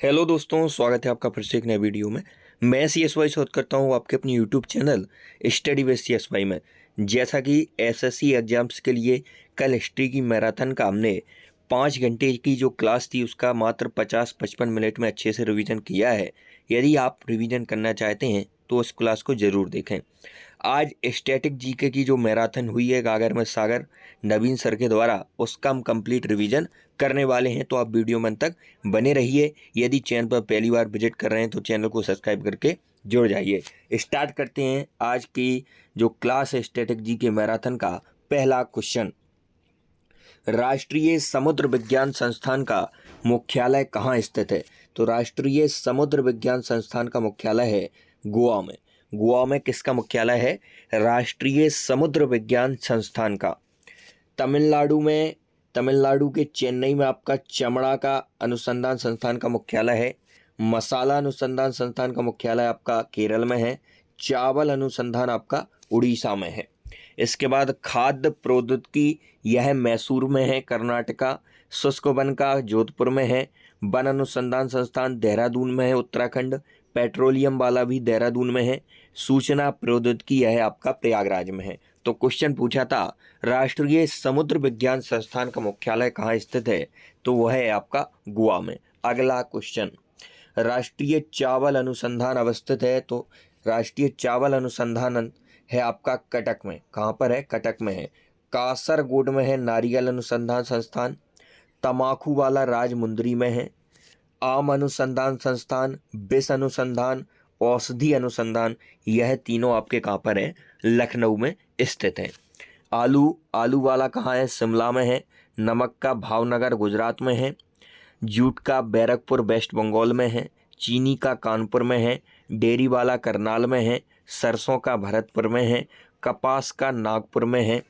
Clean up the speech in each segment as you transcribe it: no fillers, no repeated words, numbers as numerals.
Hello दोस्तों, स्वागत है आपका फिर से एक नए वीडियो में। मैं CSY शोध करता हूँ आपके अपने YouTube channel study with CSY में। जैसा कि एसएससी एग्जाम्स के लिए कल हिस्ट्री की मैराथन का हमने 5 घंटे की जो क्लास थी उसका मात्र 50-55 मिनट में अच्छे से रिवीजन किया है। यदि आप रिवीजन करना चाहते हैं तो उस क्लास को ज़रूर देखें। आज स्टैटिक जीके की जो मैराथन हुई है गागर में सागर नवीन सर के द्वारा, उसका हम कंप्लीट रिवीजन करने वाले हैं, तो आप वीडियो में अंत तक बने रहिए। यदि चैनल पर पहली बार विजिट कर रहे हैं तो चैनल को सब्सक्राइब करके जुड़ जाइए। स्टार्ट करते हैं आज की जो क्लास है स्टैटिक जीके मैराथन का। पहला क्वेश्चन, राष्ट्रीय समुद्र विज्ञान संस्थान का मुख्यालय कहाँ स्थित है? तो राष्ट्रीय समुद्र विज्ञान संस्थान का मुख्यालय है गोवा में। गोवा में किसका मुख्यालय है? राष्ट्रीय समुद्र विज्ञान संस्थान का। तमिलनाडु में, तमिलनाडु के चेन्नई में आपका चमड़ा का अनुसंधान संस्थान का मुख्यालय है। मसाला अनुसंधान संस्थान का मुख्यालय आपका केरल में है। चावल अनुसंधान आपका उड़ीसा में है। इसके बाद खाद्य प्रौद्योगिकी, यह मैसूर में है कर्नाटका। शुष्क वन का जोधपुर में है। वन अनुसंधान संस्थान देहरादून में है उत्तराखंड। पेट्रोलियम वाला भी देहरादून में है। सूचना प्रौद्योगिकी यह आपका प्रयागराज में है। तो क्वेश्चन पूछा था राष्ट्रीय समुद्र विज्ञान संस्थान का मुख्यालय कहाँ स्थित है? तो वह है आपका गोवा में। अगला क्वेश्चन, राष्ट्रीय चावल अनुसंधान अवस्थित है? तो राष्ट्रीय चावल अनुसंधान है आपका कटक में। कहाँ पर है? कटक में है। कासरगोड में है नारियल अनुसंधान संस्थान। तमाकू वाला राजमुंदरी में है। आम अनुसंधान संस्थान, विष अनुसंधान, औषधि अनुसंधान, यह तीनों आपके कहाँ पर है? लखनऊ में स्थित है। आलू वाला कहाँ है? शिमला में है। नमक का भावनगर गुजरात में है। जूट का बैरकपुर वेस्ट बंगाल में है। चीनी का कानपुर में है। डेयरी वाला करनाल में है। सरसों का भरतपुर में है। कपास का नागपुर में है।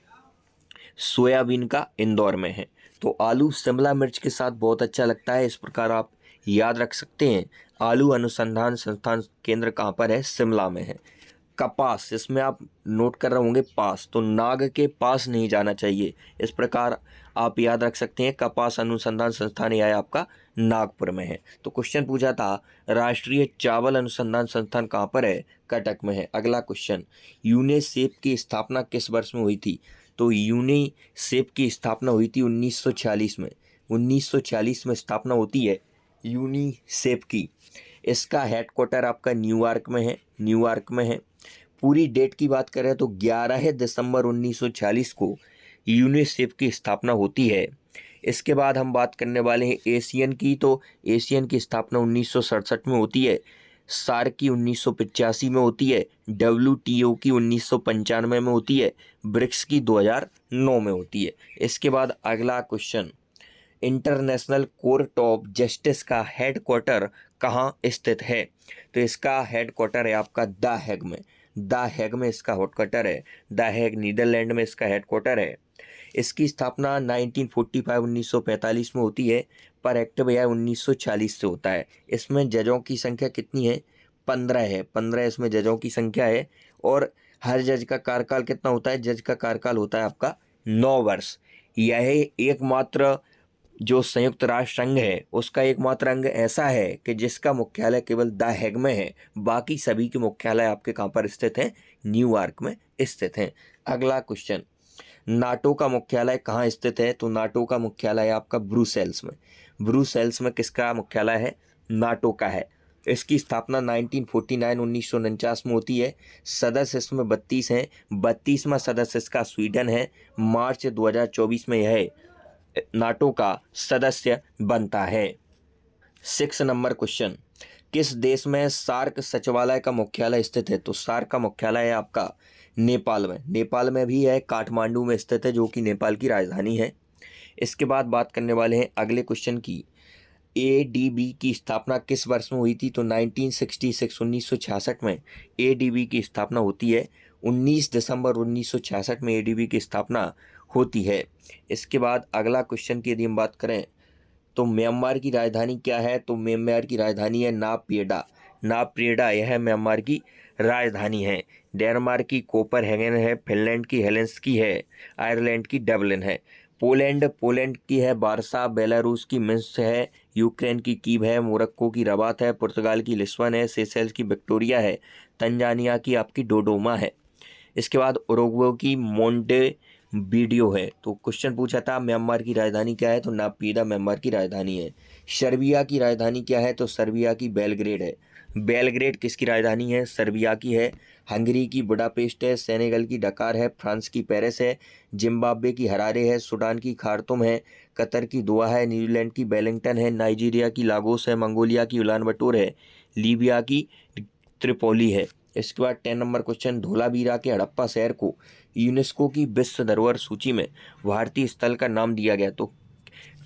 सोयाबीन का इंदौर में है। तो आलू शिमला मिर्च के साथ बहुत अच्छा लगता है, इस प्रकार आप याद रख सकते हैं। आलू अनुसंधान संस्थान केंद्र कहाँ पर है? शिमला में है। कपास, इसमें आप नोट कर रहे होंगे पास, तो नाग के पास नहीं जाना चाहिए, इस प्रकार आप याद रख सकते हैं। कपास अनुसंधान संस्थान यह आपका नागपुर में है। तो क्वेश्चन पूछा था राष्ट्रीय चावल अनुसंधान संस्थान कहाँ पर है? कटक में है। अगला क्वेश्चन, यूनिसेफ की स्थापना किस वर्ष में हुई थी? तो यूनिसेफ की स्थापना हुई थी 1946 में। 1946 में स्थापना होती है यूनिसेफ की। इसका हेडक्वार्टर आपका न्यूयॉर्क में है। न्यूयॉर्क में है। पूरी डेट की बात करें तो 11 दिसंबर 1940 को यूनिसेफ की स्थापना होती है। इसके बाद हम बात करने वाले हैं एशियन की। तो एशियन की स्थापना 1967 में होती है। सार्क की 1985 में होती है। WTO की 1995 में होती है। ब्रिक्स की 2009 में होती है। इसके बाद अगला question, international court of justice का हेडक्वार्टर कहाँ स्थित है? तो इसका हेडक्वार्टर है आपका द हेग में। द हेग में इसका हेडक्वार्टर है। द हेग नीदरलैंड में इसका हेडक्वार्टर है। इसकी स्थापना 1945 में होती है, पर एक्टिव यह 1940 से होता है। इसमें जजों की संख्या कितनी है? 15 है। 15 इसमें जजों की संख्या है। और हर जज का कार्यकाल कितना होता है? जज का कार्यकाल होता है आपका 9 वर्ष। यह एकमात्र जो संयुक्त राष्ट्र संघ है उसका एकमात्र अंग ऐसा है कि जिसका मुख्यालय केवल द हेग में है। बाकी सभी के मुख्यालय आपके कहाँ पर स्थित हैं? न्यूयॉर्क में स्थित हैं। अगला क्वेश्चन, नाटो का मुख्यालय कहाँ स्थित है? तो नाटो का मुख्यालय है आपका ब्रुसेल्स में। ब्रुसेल्स में किसका मुख्यालय है? नाटो का है। इसकी स्थापना 1949 में होती है। सदस्य इसमें 32 हैं। 32वां सदस्य इसका स्वीडन है। मार्च 2024 में यह नाटो का सदस्य बनता है। 6 नंबर क्वेश्चन, किस देश में सार्क सचिवालय का मुख्यालय स्थित है? तो सार्क का मुख्यालय है आपका नेपाल में। नेपाल में भी है, काठमांडू में स्थित है, जो कि नेपाल की राजधानी है। इसके बाद बात करने वाले हैं अगले क्वेश्चन की। ADB की स्थापना किस वर्ष में हुई थी? तो 1966 में ADB की स्थापना होती है। 19 दिसंबर 1966 में ADB की स्थापना होती है। इसके बाद अगला क्वेश्चन की यदि हम बात करें तो म्यांमार की राजधानी क्या है? तो म्यांमार की राजधानी है नापयेडा। नापयेडा यह म्यांमार की राजधानी है। डेनमार्क की कोपनहेगन है। फिनलैंड की हेलेंसिकी है। आयरलैंड की डबलिन है। पोलैंड की है वारसा। बेलारूस की मिन्स्क है। यूक्रेन की कीव है, मोरक्को की रबात है, पुर्तगाल की लिस्बन है, सेशेल्स की विक्टोरिया है, तंजानिया की आपकी डोडोमा है। इसके बाद उरुग्वे की मोंटेवीडियो है। तो क्वेश्चन पूछा था म्यांमार की राजधानी क्या है, तो नापीदा म्यांमार की राजधानी है। सर्बिया की राजधानी क्या है, तो सर्बिया की बेलग्रेड है। बेलग्रेड किसकी राजधानी है, सर्बिया की है। हंगरी की बुडापेस्ट है, सेनेगल की डकार है, फ्रांस की पेरिस है, जिम्बाब्वे की हरारे है, सूडान की खार्तुम है, कतर की दोहा है, न्यूजीलैंड की वेलिंगटन है, नाइजीरिया की लागोस है, मंगोलिया की उलान बटोर है, लीबिया की त्रिपोली है। इसके बाद 10 नंबर क्वेश्चन, धोलावीरा के हड़प्पा शहर को यूनेस्को की विश्व धरोहर सूची में भारतीय स्थल का नाम दिया गया। तो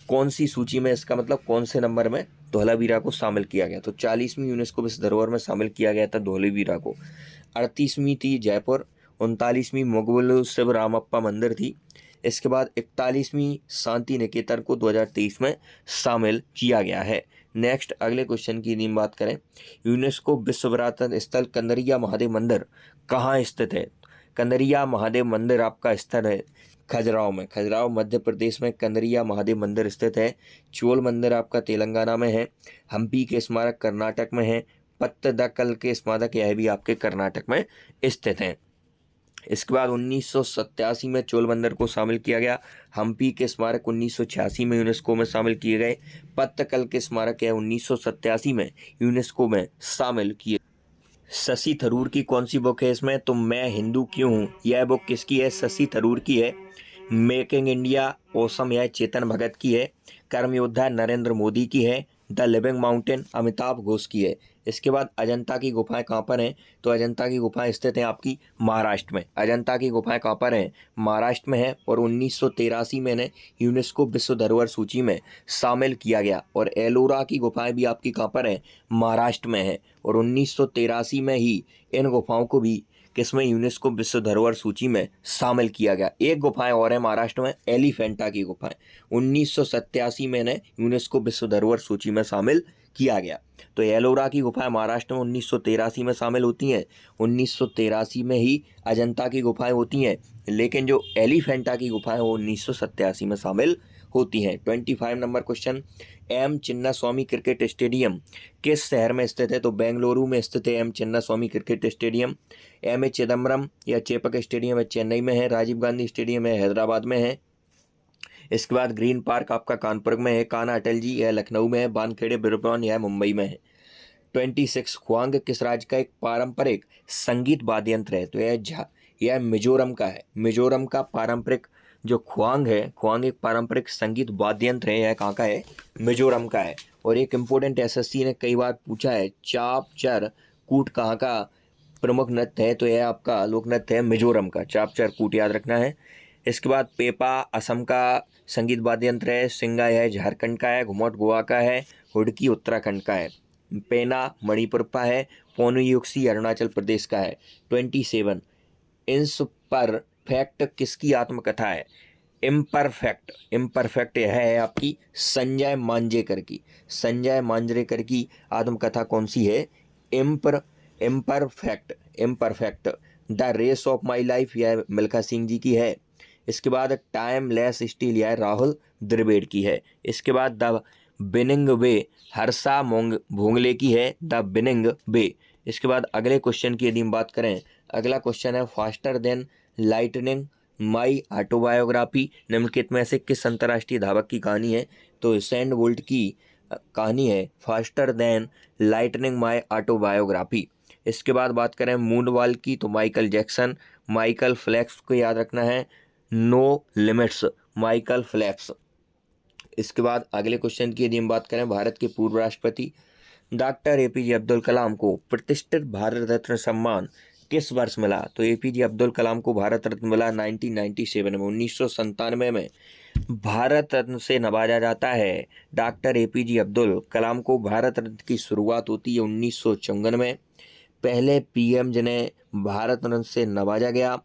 कौन सी सूची में, इसका मतलब कौन से नंबर में धोलावीरा को शामिल किया गया, तो 40वीं यूनेस्को विश्व धरोहर में शामिल किया गया था धोलावीरा को। 38वीं थी जयपुर, 39वीं मुगल शिव रामप्पा मंदिर थी। इसके बाद 41वीं शांति निकेतन को 2023 में शामिल किया गया है। नेक्स्ट अगले क्वेश्चन की यदि बात करें, यूनेस्को विश्व विरासत स्थल कंदरिया महादेव मंदिर कहाँ स्थित है। कंदरिया महादेव मंदिर आपका स्थित है खजुराहो में। खजुराहो मध्य प्रदेश में कंदरिया महादेव मंदिर स्थित है। चोल मंदिर आपका तेलंगाना में है। हम्पी के स्मारक कर्नाटक में है। पत्तदकल के स्मारक यह भी आपके कर्नाटक में स्थित हैं। इसके बाद 1987 में चोल मंदिर को शामिल किया गया। हम्पी के स्मारक 1986 में यूनेस्को में शामिल किए गए। पत्तकल के स्मारक है 1987 में यूनेस्को में शामिल किए। शशि थरूर की कौन सी बुक है इसमें, तो मैं हिंदू क्यों हूँ, यह बुक किसकी है, शशि थरूर की है। मेकिंग इंडिया ओसम यह चेतन भगत की है। कर्म योद्धा नरेंद्र मोदी की है। The living mountain Amitabh Ghosh की है। इसके बाद अजंता की गुफाएं कहाँ पर हैं, तो अजंता की गुफाएं स्थित हैं आपकी महाराष्ट्र में। अजंता की गुफाएं कहाँ पर हैं, महाराष्ट्र में है। और 1983 में इन्हें यूनेस्को विश्व धरोहर सूची में शामिल किया गया। और एलोरा की गुफाएं भी आपकी कहाँ पर हैं, महाराष्ट्र में है। और 1983 में ही इन गुफाओं को भी किसमें, यूनेस्को विश्व धरोहर सूची में शामिल किया गया। एक गुफाएं और है महाराष्ट्र में, एलिफेंटा की गुफाएं 1987 में इन्हें यूनेस्को विश्व धरोहर सूची में शामिल किया गया। तो एलोरा की गुफाएं महाराष्ट्र में 1983 में शामिल होती हैं। 1983 में ही अजंता की गुफाएं होती हैं, लेकिन जो एलिफेंटा की गुफाएं वो 1987 में शामिल होती हैं। 25 number question, M Chinnaswamy cricket stadium किस शहर में स्थित है, तो बेंगलुरु में स्थित है M Chinnaswamy cricket stadium. M A Chidambaram या चेपक स्टेडियम है चेन्नई में है। राजीव गांधी स्टेडियम है हैदराबाद में है। इसके बाद ग्रीन पार्क आपका कानपुर में है। कान्हा अटल जी यह लखनऊ में है। बानखेड़े बिरबान यह मुंबई में है। 26 ख्वांग किस राज्य का एक पारंपरिक संगीत वाद्य यंत्र है, तो यह मिजोरम का है। मिजोरम का पारंपरिक जो ख्वांग है, ख्वांग एक पारंपरिक संगीत वाद्य यंत्र है, यह कहाँ का है, मिजोरम का है। और एक इम्पोर्टेंट एसएससी ने कई बार पूछा है, चाप चर कूट कहाँ का प्रमुख नृत्य है, तो यह आपका लोक नृत्य है मिजोरम का। चाप चर कूट याद रखना है। इसके बाद पेपा असम का संगीत वाद्य यंत्र है। सिंगा यह झारखंड का है। घुमट गोवा का है। हुडकी उत्तराखंड का है। पेना मणिपुर का है। पोनुयुक्सी अरुणाचल प्रदेश का है। 27 इम्परफेक्ट किसकी आत्मकथा है, इम्परफेक्ट यह है आपकी संजय मांजरेकर की। संजय मांजरेकर की आत्मकथा कौन सी है, imperfect. The race of my life यह मिल्खा सिंह जी की है। इसके बाद टाइमलेस स्टील यह राहुल द्रविड़ की है। इसके बाद द बिनिंग वे हर्षा भोंगले की है, द बिनिंग वे। इसके बाद अगले क्वेश्चन की यदि हम बात करें, अगला क्वेश्चन है faster than lightning my autobiography निम्नलिखित में से किस अंतर्राष्ट्रीय धावक की कहानी है, तो यूसेन बोल्ट की कहानी है faster than lightning my autobiography. इसके बाद बात करें मून वॉल की, तो माइकल जैक्सन। माइकल फेल्प्स को याद रखना है, नो लिमिट्स माइकल फेल्प्स। इसके बाद अगले क्वेश्चन की यदि हम बात करें, भारत के पूर्व राष्ट्रपति डॉक्टर एपीजे अब्दुल कलाम को प्रतिष्ठित भारत रत्न सम्मान किस वर्ष मिला, तो एपीजे अब्दुल कलाम को भारत रत्न मिला 1997 में। 1997 में भारत रत्न से नवाजा जाता है डॉक्टर एपीजे अब्दुल कलाम को। भारत रत्न की शुरुआत होती है 1954 में। पहले पीएम जिन्हें भारत रत्न से नवाजा गया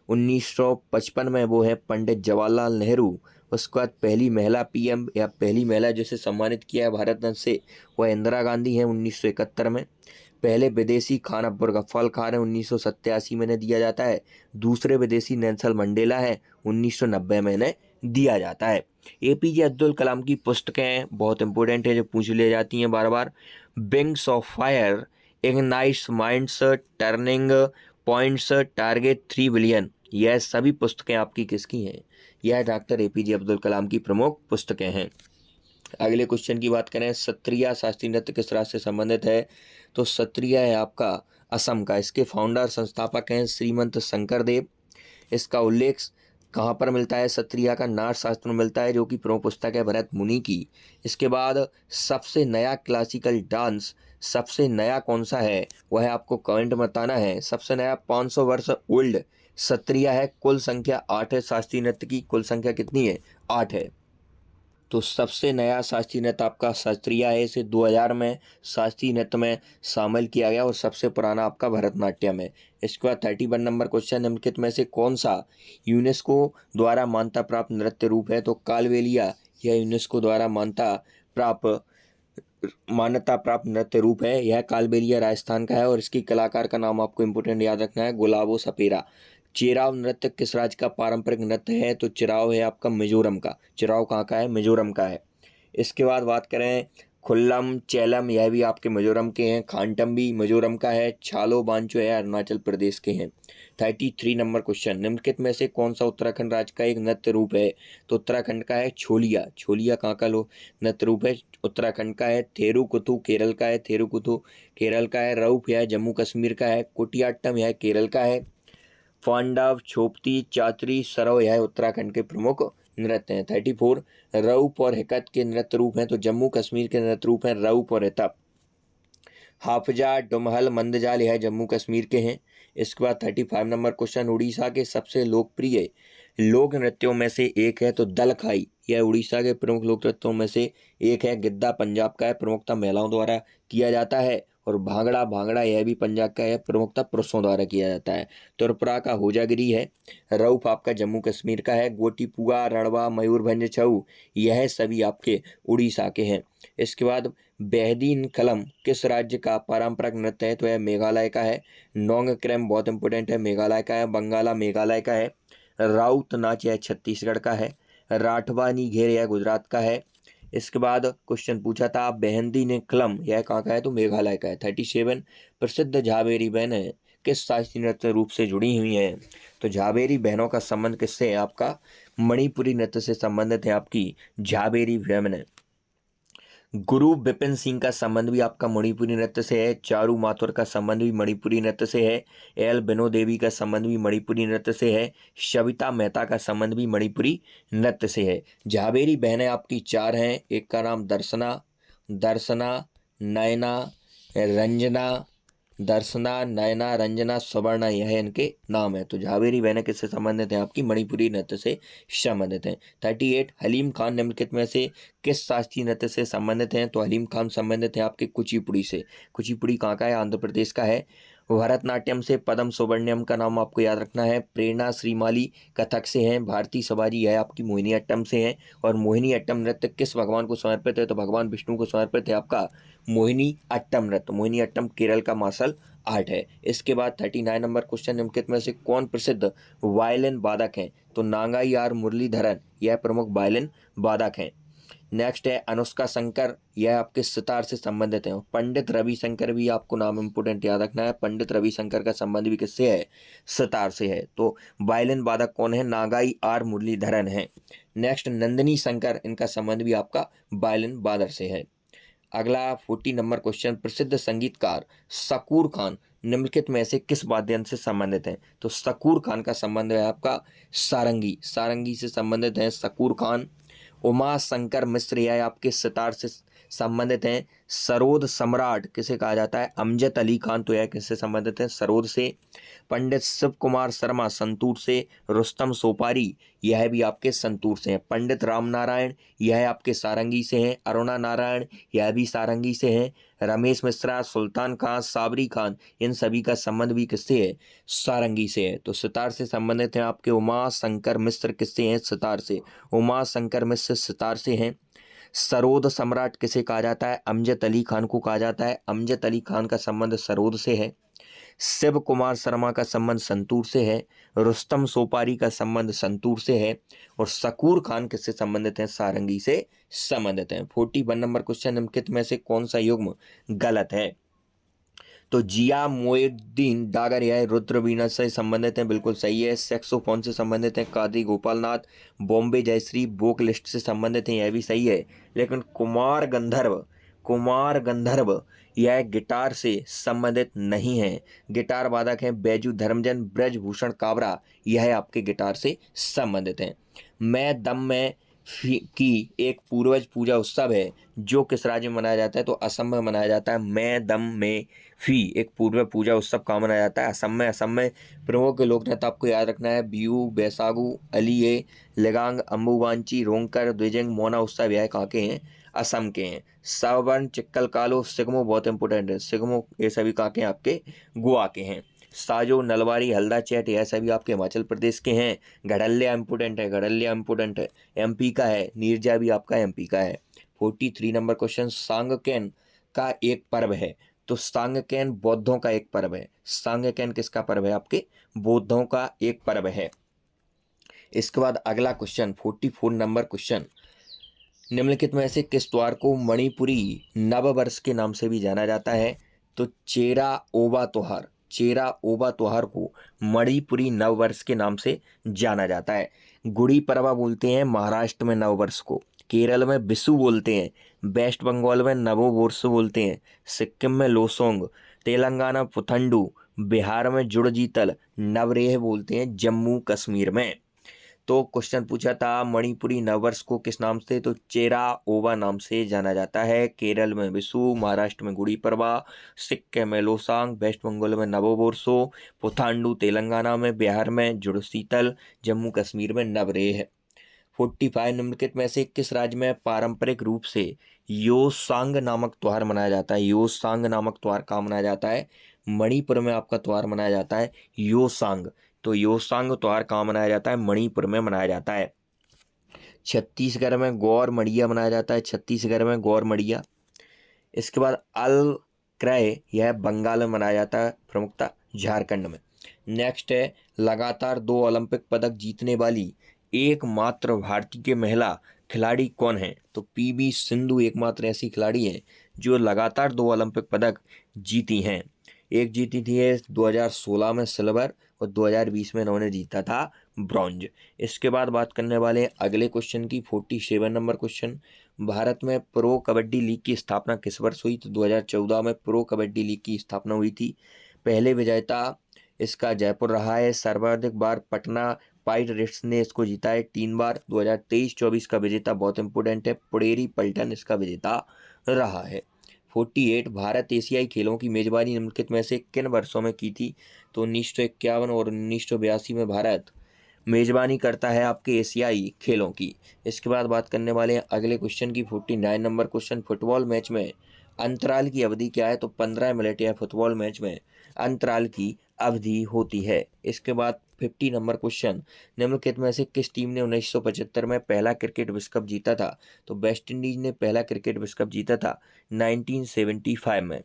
1955 में वो है पंडित जवाहरलाल नेहरू। उसके बाद पहली महिला पीएम या पहली महिला जिसे सम्मानित किया है भारत रत्न से वह इंदिरा गांधी है 1971 में। पहले विदेशी खान अब्दुल गफ्फार खान है 1987 में इन्हें दिया जाता है। दूसरे विदेशी नेल्सन मंडेला है 1990 में इन्हें दिया जाता है। एपीजे अब्दुल कलाम की पुस्तकें बहुत इंपॉर्टेंट है जो पूछ ली जाती हैं बार बार। Wings of fire, ignites minds, turning points, target 3 billion, यह सभी पुस्तकें आपकी किसकी हैं? यह डॉक्टर एपीजे अब्दुल कलाम की प्रमुख पुस्तकें हैं। अगले क्वेश्चन की बात करें, सत्रिया शास्त्रीय नृत्य किस राज्य से संबंधित है? तो सत्रिया है आपका असम का। इसके फाउंडर संस्थापक हैं श्रीमंत शंकरदेव। इसका उल्लेख कहाँ पर मिलता है? सत्रिया का नाट्य शास्त्र में मिलता है, जो कि प्रमुख पुस्तक है भरत मुनि की। इसके बाद सबसे नया क्लासिकल डांस सबसे नया कौन सा है? वह आपको कमेंट में बताना है। सबसे नया 500 वर्ष ओल्ड सत्रिया है। कुल संख्या 8 है। शास्त्रीय नृत्य की कुल संख्या कितनी है? 8 है। तो सबसे नया शास्त्रीय नृत्य आपका सत्रिया है। इसे 2000 में शास्त्रीय नृत्य में शामिल किया गया और सबसे पुराना आपका भरतनाट्यम है। इसके बाद 31 नंबर क्वेश्चन, निम्नलिखित में से कौन सा यूनेस्को द्वारा मान्यता प्राप्त नृत्य रूप है? तो कालबेलिया यह यूनेस्को द्वारा मान्यता प्राप्त नृत्य रूप है। यह कालबेलिया राजस्थान का है और इसकी कलाकार का नाम आपको इंपोर्टेंट याद रखना है, गुलाबो सपेरा। चिराव नृत्य किस राज्य का पारंपरिक नृत्य है? तो चिराव है आपका मिजोरम का। चिराव कहाँ का है? मिजोरम का है। इसके बाद बात करें खुल्लम चैलम, यह भी आपके मिजोरम के हैं। खांटम भी मिजोरम का है। छालो बांचो है अरुणाचल प्रदेश के हैं। 33 नंबर क्वेश्चन, निम्नलिखित में से कौन सा उत्तराखंड राज्य का एक नृत्य रूप है? तो उत्तराखंड का है छोलिया। छोलिया कहाँ का नृत्य रूप है? उत्तराखंड का है। थेरुकुथु केरल का है। थेरुकुथु केरल का है। रऊफ यह जम्मू कश्मीर का है। कुटियाट्टम यह केरल का है। फांडाव, छोपती, चातरी, सरव यह उत्तराखंड के प्रमुख नृत्य हैं। 34 रऊप और हिकत के नृत्य रूप हैं। तो जम्मू कश्मीर के नृत्य रूप हैं रऊप और हितप। हाफजा, डुमहल, मंदजाल यह जम्मू कश्मीर के हैं। इसके बाद 35 नंबर क्वेश्चन, उड़ीसा के सबसे लोकप्रिय लोक नृत्यों में से एक है तो दलखाई यह उड़ीसा के प्रमुख लोक नृत्यों में से एक है। गिद्दा पंजाब का है, प्रमुखता महिलाओं द्वारा किया जाता है। और भांगड़ा, भांगड़ा यह भी पंजाब का है, प्रमुखता पुरुषों द्वारा किया जाता है। त्रिपुरा का होजागिरी है। रऊफ आपका जम्मू कश्मीर का है। गोटीपुआ, रणवा, मयूरभंज, छऊ यह सभी आपके उड़ीसा के हैं। इसके बाद बेहदीन कलम किस राज्य का पारंपरिक नृत्य है? तो यह मेघालय का है। नोंग क्रैम बहुत इंपॉर्टेंट है, मेघालय का है। बंगाला मेघालय का है। राउत नाच यह छत्तीसगढ़ का है। राठवानी घेर यह गुजरात का है। इसके बाद क्वेश्चन पूछा था बेहंदी ने कलम यह कहाँ का है? तो मेघालय का है। 37 प्रसिद्ध झाबेरी बहनें किस शास्त्रीय नृत्य रूप से जुड़ी हुई हैं? तो झाबेरी बहनों का संबंध किससे है? आपका मणिपुरी नृत्य से संबंधित है आपकी झाबेरी बहनें। गुरु बिपिन सिंह का संबंध भी आपका मणिपुरी नृत्य से है। चारू माथुर का संबंध भी मणिपुरी नृत्य से है। एल बिनो देवी का संबंध भी मणिपुरी नृत्य से है। सविता मेहता का संबंध भी मणिपुरी नृत्य से है। झाबेरी बहनें आपकी 4 हैं। एक का नाम दर्शना, दर्शना, नयना, रंजना, दर्शना, नयना, रंजना, सुवर्णा यह इनके नाम है। तो झाबेरी बहनें किससे संबंधित हैं? आपकी मणिपुरी नृत्य से संबंधित हैं। 38 हलीम खान निम्नलिखित में से किस शास्त्रीय नृत्य से संबंधित हैं? तो हलीम खान संबंधित हैं आपके कुचिपुड़ी से। कुचिपुड़ी कहाँ का है? आंध्र प्रदेश का है। भरतनाट्यम से पदम सुब्रमण्यम का नाम आपको याद रखना है। प्रेरणा श्रीमाली कथक से हैं। भारती सबाजी यह आपकी मोहिनी अट्टम से हैं। और मोहिनी अट्टम नृत्य किस भगवान को समर्पित है? तो भगवान विष्णु को समर्पित है आपका मोहिनी अट्टम नृत्य। मोहिनी अट्टम केरल का मार्शल आर्ट है। इसके बाद 39 नंबर क्वेश्चन, निम्नलिखित में से कौन प्रसिद्ध वायलिन वादक हैं? तो नांगाई आर मुरलीधरन यह प्रमुख वायलिन वादक हैं। नेक्स्ट है अनुष्का शंकर, यह आपके सितार से संबंधित है। पंडित रविशंकर भी आपको नाम इंपोर्टेंट याद रखना है। पंडित रविशंकर का संबंध भी किससे है? सितार से है। तो वायलिन वादक कौन है? नागाई आर मुरलीधरन है। नेक्स्ट नंदिनी शंकर, इनका संबंध भी आपका वायलिन वादक से है। अगला 40 नंबर क्वेश्चन, प्रसिद्ध संगीतकार शकूर खान निम्नलिखित में से किस वाद्ययंत्र से संबंधित हैं? तो शकूर खान का संबंध है आपका सारंगी, सारंगी से संबंधित हैं शकूर खान। उमा शंकर मिश्र यह आपके सितार से संबंधित हैं। सरोद सम्राट किसे कहा जाता है? अमजद अली खान, तो यह किससे संबंधित है? सरोद से। पंडित शिव कुमार शर्मा संतूर से। रुस्तम सोपारी यह भी आपके संतूर से हैं। पंडित राम नारायण यह आपके सारंगी से हैं। अरुणा नारायण यह भी सारंगी से हैं। रमेश मिश्रा, सुल्तान खान, साबरी खान इन सभी का संबंध भी किससे है? सारंगी से है। तो सितार से संबंधित हैं आपके उमा शंकर मिश्र, किससे हैं? सितार से। उमा शंकर मिश्र सितार से हैं। सरोद सम्राट किसे कहा जाता है? अमजद अली खान को कहा जाता है। अमजद अली खान का संबंध सरोद से है। शिव कुमार शर्मा का संबंध संतूर से है, रुस्तम सोपारी का संबंध संतूर से है, और शकूर खान किससे संबंधित हैं? सारंगी से संबंधित हैं। 41 नंबर क्वेश्चन, निम्नलिखित में से कौन सा युग्म गलत है? तो जिया मोइनुद्दीन डागर यह रुद्रवीणा से संबंधित हैं, बिल्कुल सही है। सैक्सोफोन से संबंधित हैं कादरी गोपालनाथ। बॉम्बे जयश्री वोक लिस्ट से संबंधित हैं, यह भी सही है। लेकिन कुमार गंधर्व यह गिटार से संबंधित नहीं है। गिटार वादक हैं बैजू धर्मजन, ब्रजभूषण काबरा, यह आपके गिटार से संबंधित हैं। मैं दम में की एक पूर्वज पूजा उत्सव है जो किस राज्य में मनाया जाता है? तो असम में मनाया जाता है। मैं दम में फी एक पूर्व पूजा उत्सव कहाँ मनाया जाता है? असम में। असम में प्रमुख लोक नृत्य आपको याद रखना है बिहू, बैसागु, अलिये, लेगांग, अम्बुवांची, रोंगकर, द्विजिंग, मोना उत्सव, यह कहाँ के हैं? असम के हैं। सावन, चिक्कल कालो, सिगमो बहुत इंपॉर्टेंट है। सिगमो ये सभी कहाँ के हैं? आपके गोवा के हैं। साजो, नलवारी, हल्दा चैट, यह सभी आपके हिमाचल प्रदेश के हैं। घड़लिया इंपोर्टेंट है, घड़लिया इंपोर्टेंट है, एमपी का है। नीरजा भी आपका एमपी का है। 43 नंबर क्वेश्चन, सांगकेन का एक पर्व है। तो सांगकेन बौद्धों का एक पर्व है। सांगकेन किसका पर्व है? आपके बौद्धों का एक पर्व है। इसके बाद अगला क्वेश्चन 44 नंबर क्वेश्चन, निम्नलिखित में से किस त्योहार को मणिपुरी नववर्ष के नाम से भी जाना जाता है? तो चेरा ओबा त्योहार को मणिपुरी नववर्ष के नाम से जाना जाता है। गुड़ी पड़वा बोलते हैं महाराष्ट्र में नववर्ष को, केरल में बिसु बोलते हैं, वेस्ट बंगाल में नवोवर्ष बोलते हैं, सिक्किम में लोसोंग, तेलंगाना पुथंडू, बिहार में जुड़जीतल, नवरेह बोलते हैं जम्मू कश्मीर में। तो क्वेश्चन पूछा था मणिपुरी नववर्ष को किस नाम से? तो चेरा ओबा नाम से जाना जाता है। केरल में विशु, महाराष्ट्र में गुड़ी पड़वा, सिक्किम में लोसांग, वेस्ट बंगाल में नववर्षो, पुथांडू तेलंगाना में, बिहार में जुड़शीतल, जम्मू कश्मीर में नवरेह। 45 निम्नलिखित में से किस राज्य में पारंपरिक रूप से योसांग नामक त्योहार मनाया जाता है? योसांग नामक त्योहार कहाँ मनाया जाता है? मणिपुर में आपका त्योहार मनाया जाता है योसांग। तो योसांग त्योहार कहाँ मनाया जाता है? मणिपुर में मनाया जाता है। छत्तीसगढ़ में गौर मड़िया मनाया जाता है, छत्तीसगढ़ में गौर मड़िया। इसके बाद अल क्रय, यह बंगाल में मनाया जाता है, प्रमुखता झारखंड में। नेक्स्ट है लगातार 2 ओलंपिक पदक जीतने वाली एकमात्र भारतीय के महिला खिलाड़ी कौन है? तो पीवी सिंधु एकमात्र ऐसी खिलाड़ी है जो लगातार 2 ओलंपिक पदक जीती हैं। एक जीती थी 2016 में सिल्वर, और 2020 में इन्होंने जीता था ब्रॉन्ज। इसके बाद बात करने वाले हैं अगले क्वेश्चन की। 47 नंबर क्वेश्चन, भारत में प्रो कबड्डी लीग की स्थापना किस वर्ष हुई? तो 2014 में प्रो कबड्डी लीग की स्थापना हुई थी। पहले विजेता इसका जयपुर रहा है, सर्वाधिक बार पटना पाइरेट्स ने इसको जीता है 3 बार। 2023-24 का विजेता बहुत इंपोर्टेंट है, पुडेरी पल्टन इसका विजेता रहा है। 48, भारत एशियाई खेलों की मेजबानी निम्नलिखित में से किन वर्षों में की थी? तो 1951 और 1982 में भारत मेजबानी करता है आपके एशियाई खेलों की। इसके बाद बात करने वाले हैं अगले क्वेश्चन की। 49 नंबर क्वेश्चन, फुटबॉल मैच में अंतराल की अवधि क्या है? तो 15 मिनट या फुटबॉल मैच में अंतराल की अवधि होती है। इसके बाद 50 नंबर क्वेश्चन, निम्नलिखित में से किस टीम ने 1975 में पहला क्रिकेट विश्व कप जीता था? तो वेस्ट इंडीज ने पहला क्रिकेट विश्व कप जीता था 1975 में।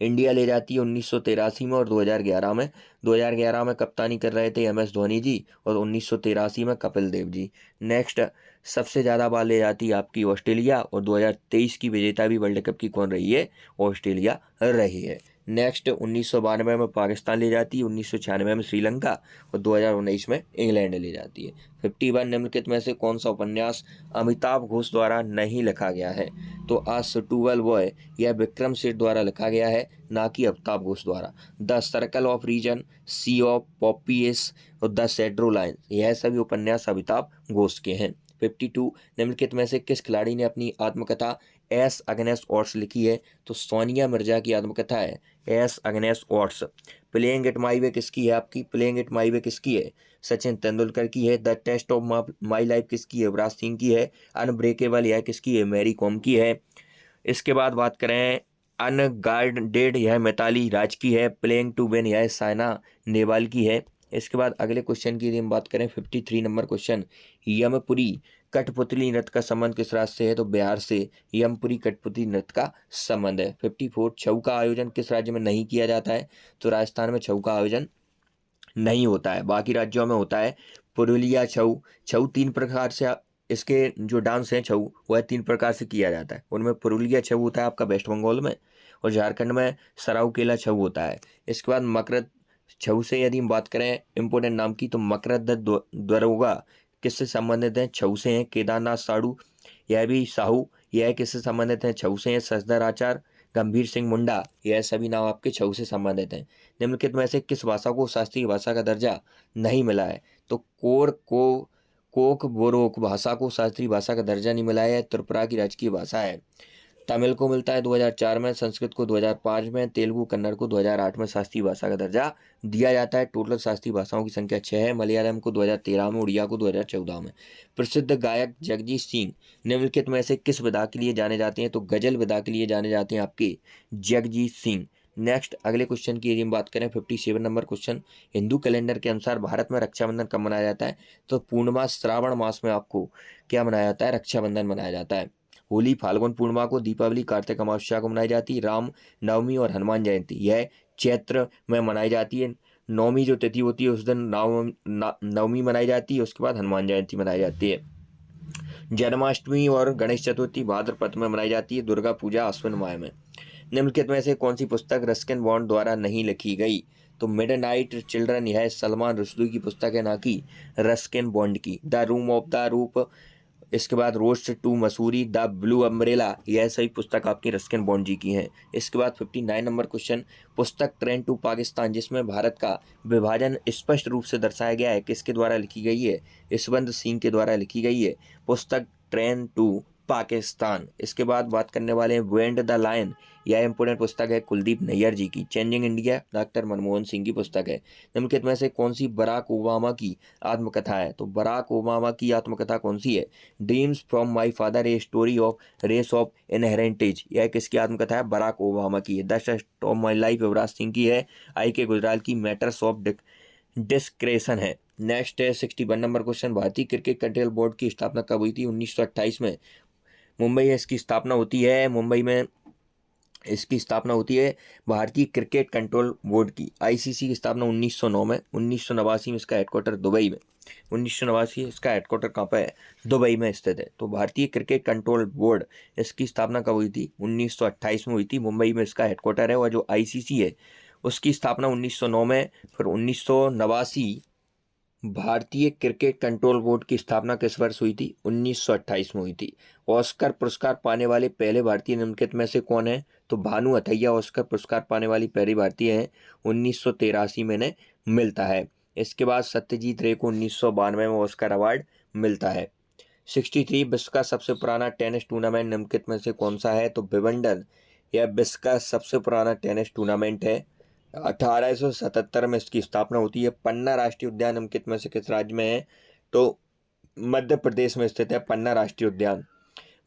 इंडिया ले जाती है 1983 में और 2011 में। 2011 में कप्तानी कर रहे थे MS धोनी जी, और 1983 में कपिल देव जी। नेक्स्ट, सबसे ज़्यादा बार ले जाती है आपकी ऑस्ट्रेलिया, और 2023 की विजेता भी वर्ल्ड कप की कौन रही है? ऑस्ट्रेलिया रही है। नेक्स्ट, 1992 में पाकिस्तान ले जाती है, 1996 में श्रीलंका, और 2019 में इंग्लैंड ले जाती है। 51, निम्नलिखित में से कौन सा उपन्यास अमिताभ घोष द्वारा नहीं लिखा गया है? तो आ सुटेबल बॉय यह विक्रम सेठ द्वारा लिखा गया है, ना कि अमिताभ घोष द्वारा। The circle of reason, sea of poppies और द सेड्रो लाइन, यह सभी उपन्यास अमिताभ घोष के हैं। 52, निम्नलिखित में से किस खिलाड़ी ने अपनी आत्मकथा एस अगेंस्ट ऑड्स लिखी है? तो सोनिया मिर्जा की आत्मकथा है ace against odds. Playing it my way किसकी है आपकी? प्लेइंग इट माई वे किसकी है? सचिन तेंदुलकर की है। The test of my life किसकी है? युवराज सिंह की है। अनब्रेकेबल यह किसकी है? मैरी कॉम की है। इसके बाद बात करें अनगार्डेड, यह मिताली राज की है। प्लेइंग टू विन यह साइना नेहवाल की है। इसके बाद अगले क्वेश्चन की यदि हम बात करें 53 नंबर क्वेश्चन, यमपुरी कठपुतली नृत्य का संबंध किस राज्य से है? तो बिहार से यमपुरी कठपुतली नृत्य का संबंध है। 54 छऊ का आयोजन किस राज्य में नहीं किया जाता है? तो राजस्थान में छऊ का आयोजन नहीं होता है, बाकी राज्यों में होता है। पुरुलिया छऊ। छऊ 3 प्रकार से इसके जो डांस हैं छऊ वह 3 प्रकार से किया जाता है। उनमें पुरुलिया छऊ होता है आपका वेस्ट बंगाल में, और झारखंड में सराउकेला छऊ होता है। इसके बाद मकर छऊ से यदि हम बात करें इम्पोर्टेंट नाम की, तो मकरंद दरोगा किससे संबंधित हैं? छऊ से हैं। केदारनाथ साड़ू, यह भी साहू, यह किससे संबंधित हैं? छऊ से हैं। सचदर आचार, गंभीर सिंह मुंडा, यह सभी नाम आपके छऊ से संबंधित हैं। निम्नलिखित में से किस भाषा को शास्त्रीय भाषा का दर्जा नहीं मिला है? तो कोक बोरोक भाषा को शास्त्रीय भाषा का दर्जा नहीं मिला है, त्रिपुरा की राजकीय भाषा है। तमिल को मिलता है 2004 में, संस्कृत को 2005 में, तेलुगु कन्नड़ को 2008 में शास्त्रीय भाषा का दर्जा दिया जाता है। टोटल शास्त्रीय भाषाओं की संख्या 6 है। मलयालम को 2013 में, उड़िया को 2014 में। प्रसिद्ध गायक जगजीत सिंह निम्नलिखित में से किस विधा के लिए जाने जाते हैं? तो गजल विधा के लिए जाने जाते हैं आपके जगजीत सिंह। नेक्स्ट अगले क्वेश्चन की यदि हम बात करें 57 नंबर क्वेश्चन, हिंदू कैलेंडर के अनुसार भारत में रक्षाबंधन कब मनाया जाता है? तो पूर्णिमा श्रावण मास में आपको क्या मनाया जाता है? रक्षाबंधन मनाया जाता है। होली फाल्गुन पूर्णिमा को, दीपावली कार्तिक अमावस्या को मनाई जाती है। राम नवमी और हनुमान जयंती यह चैत्र में मनाई जाती है। नवमी जो तिथि होती है उस दिन नवमी मनाई जाती है, उसके बाद हनुमान जयंती मनाई जाती है। जन्माष्टमी और गणेश चतुर्थी भाद्रपद में मनाई जाती है। दुर्गा पूजा आश्विन माह में। निम्नलिखित में से कौन सी पुस्तक रस्किन बॉन्ड द्वारा नहीं लिखी गई? तो मिडनाइट चिल्ड्रन यह सलमान रुश्दी की पुस्तक है, ना कि रस्किन बॉन्ड की। The room of the roof, इसके बाद रोस्ट to Mussoorie, the blue umbrella, यह सही पुस्तक आपकी रस्किन बॉन्ड जी की हैं। इसके बाद 59 नंबर क्वेश्चन, पुस्तक ट्रेन टू पाकिस्तान जिसमें भारत का विभाजन स्पष्ट रूप से दर्शाया गया है, किसके द्वारा लिखी गई है? यशवंत सिंह के द्वारा लिखी गई है पुस्तक ट्रेन टू पाकिस्तान। इसके बाद बात करने वाले हैं वेंड द लायन, यह इंपोर्टेंट पुस्तक है कुलदीप नैयर जी की। Changing India doctor Manmohan Singh की पुस्तक है। निम्नलिखित में से कौन सी बराक ओबामा की आत्मकथा है? तो बराक ओबामा की आत्मकथा कौन सी है? Dreams from my father, a story of race of inheritance, यह किसकी आत्मकथा है? बराक ओबामा की है। The story of my life Yuvraj Singh की है। आई के गुजराल की मैटर्स ऑफ डिस्क्रेशन है। नेक्स्ट है 61 नंबर क्वेश्चन, भारतीय क्रिकेट कंट्रोल बोर्ड की स्थापना कब हुई थी? 1928 में मुंबई में इसकी स्थापना होती है। मुंबई में इसकी स्थापना होती है भारतीय क्रिकेट कंट्रोल बोर्ड की। आईसीसी की स्थापना 1909 में। 1989 में इसका हेडक्वार्टर दुबई में। 1989 इसका हेडक्वार्टर कहाँ पर है? दुबई में स्थित है। तो भारतीय क्रिकेट कंट्रोल बोर्ड इसकी स्थापना कब हुई थी? 1928 में हुई थी। मुंबई में इसका हेडक्वार्टर है। और जो आईसीसी है उसकी स्थापना 1909 में। फिर 1989 भारतीय क्रिकेट कंट्रोल बोर्ड की स्थापना किस वर्ष हुई थी? 1928 में हुई थी। ऑस्कर पुरस्कार पाने वाले पहले भारतीय निम्नलिखित में से कौन है? तो भानु अथैया ऑस्कर पुरस्कार पाने वाली पहली भारतीय हैं। 1983 में इन्हें मिलता है। इसके बाद सत्यजीत रे को 1992 में ऑस्कर अवार्ड मिलता है। 63 विश्व का सबसे पुराना टेनिस टूर्नामेंट निम्नलिखित में से कौन सा है? तो विंबलडन यह विश्व का सबसे पुराना टेनिस टूर्नामेंट है। 1877 में इसकी स्थापना होती है। पन्ना राष्ट्रीय उद्यान निम्नलिखित में से किस राज्य में है? तो मध्य प्रदेश में स्थित है पन्ना राष्ट्रीय उद्यान।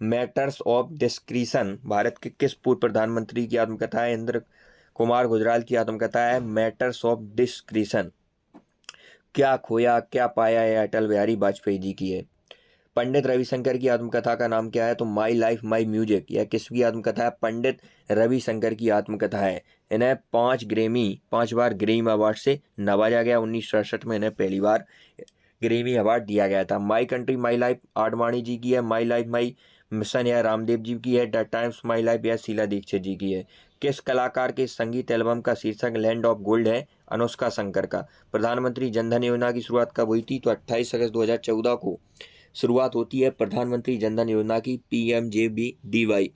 मैटर्स ऑफ डिस्क्रिशन भारत के किस पूर्व प्रधानमंत्री की आत्मकथा है? इंद्र कुमार गुजराल की आत्मकथा है मैटर्स ऑफ डिस्क्रिशन। क्या खोया क्या पाया, है अटल बिहारी वाजपेयी जी की है। पंडित रविशंकर की आत्मकथा का नाम क्या है? तो माई लाइफ माई म्यूजिक, यह किसकी आत्मकथा है? पंडित रविशंकर की आत्मकथा है। इन्हें 5 बार ग्रेमी अवार्ड से नवाजा गया। 1967 में इन्हें पहली बार ग्रेमी अवार्ड दिया गया था। My country my life Advani ji की है। माई लाइफ माई मिशन यह रामदेव जी की है। द टाइम्स माई लाइफ यह शीला दीक्षित जी की है। किस कलाकार के संगीत एल्बम का शीर्षक लैंड ऑफ गोल्ड है? अनुष्का शंकर का। प्रधानमंत्री जनधन योजना की शुरुआत कब हुई थी? तो 28 अगस्त 2014 को शुरुआत होती है प्रधानमंत्री जनधन योजना की, PMJBDY।